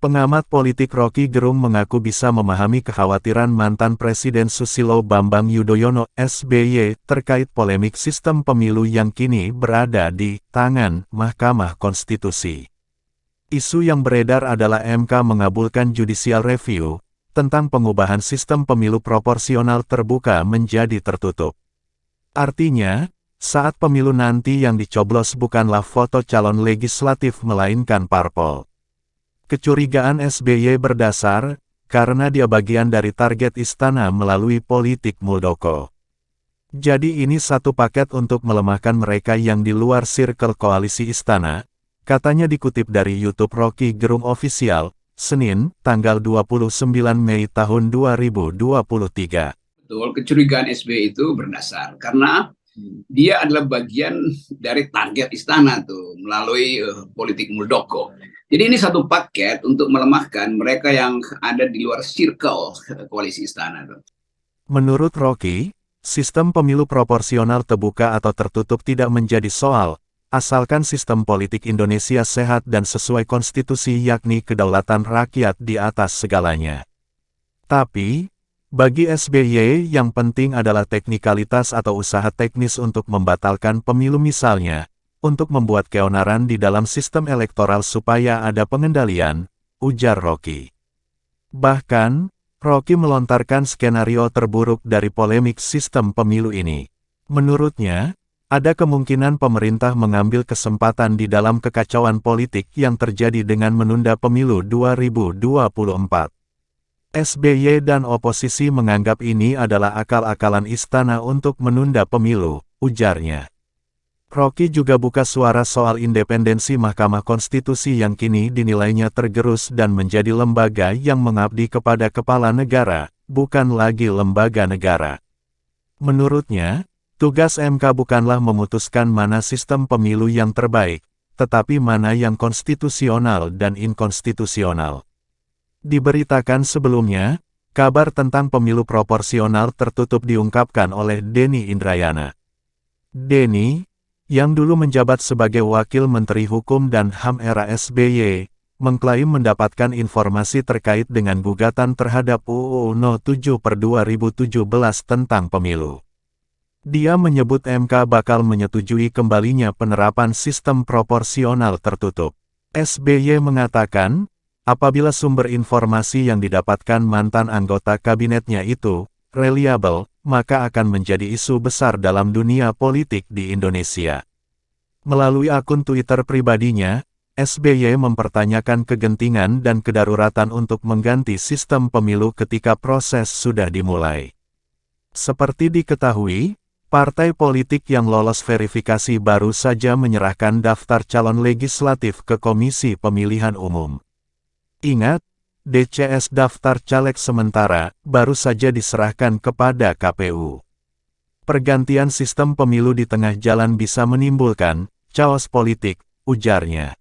Pengamat politik Rocky Gerung mengaku bisa memahami kekhawatiran mantan Presiden Susilo Bambang Yudhoyono (SBY) terkait polemik sistem pemilu yang kini berada di tangan Mahkamah Konstitusi. Isu yang beredar adalah MK mengabulkan judicial review tentang pengubahan sistem pemilu proporsional terbuka menjadi tertutup. Artinya, saat pemilu nanti yang dicoblos bukanlah foto calon legislatif melainkan parpol. Kecurigaan SBY berdasar, karena dia bagian dari target istana melalui politik Muldoko. Jadi ini satu paket untuk melemahkan mereka yang di luar sirkel koalisi istana, katanya dikutip dari YouTube Rocky Gerung Official, Senin, tanggal 29 Mei tahun 2023. Betul, kecurigaan SBY itu berdasar, karena dia adalah bagian dari target istana tuh, melalui politik Muldoko. Jadi ini satu paket untuk melemahkan mereka yang ada di luar circle koalisi istana. Menurut Rocky, sistem pemilu proporsional terbuka atau tertutup tidak menjadi soal, asalkan sistem politik Indonesia sehat dan sesuai konstitusi yakni kedaulatan rakyat di atas segalanya. Tapi, bagi SBY yang penting adalah teknikalitas atau usaha teknis untuk membatalkan pemilu misalnya, untuk membuat keonaran di dalam sistem elektoral supaya ada pengendalian, ujar Rocky. Bahkan, Rocky melontarkan skenario terburuk dari polemik sistem pemilu ini. Menurutnya, ada kemungkinan pemerintah mengambil kesempatan di dalam kekacauan politik yang terjadi dengan menunda pemilu 2024. SBY dan oposisi menganggap ini adalah akal-akalan istana untuk menunda pemilu, ujarnya. Rocky juga buka suara soal independensi Mahkamah Konstitusi yang kini dinilainya tergerus dan menjadi lembaga yang mengabdi kepada kepala negara, bukan lagi lembaga negara. Menurutnya, tugas MK bukanlah memutuskan mana sistem pemilu yang terbaik, tetapi mana yang konstitusional dan inkonstitusional. Diberitakan sebelumnya, kabar tentang pemilu proporsional tertutup diungkapkan oleh Denny Indrayana. Denny, yang dulu menjabat sebagai Wakil Menteri Hukum dan HAM era SBY, mengklaim mendapatkan informasi terkait dengan gugatan terhadap UU No. 7/2017 tentang pemilu. Dia menyebut MK bakal menyetujui kembalinya penerapan sistem proporsional tertutup. SBY mengatakan, apabila sumber informasi yang didapatkan mantan anggota kabinetnya itu reliabel, maka akan menjadi isu besar dalam dunia politik di Indonesia. Melalui akun Twitter pribadinya, SBY mempertanyakan kegentingan dan kedaruratan untuk mengganti sistem pemilu ketika proses sudah dimulai. Seperti diketahui, partai politik yang lolos verifikasi baru saja menyerahkan daftar calon legislatif ke Komisi Pemilihan Umum. Ingat, DCS daftar caleg sementara baru saja diserahkan kepada KPU. Pergantian sistem pemilu di tengah jalan bisa menimbulkan chaos politik, ujarnya.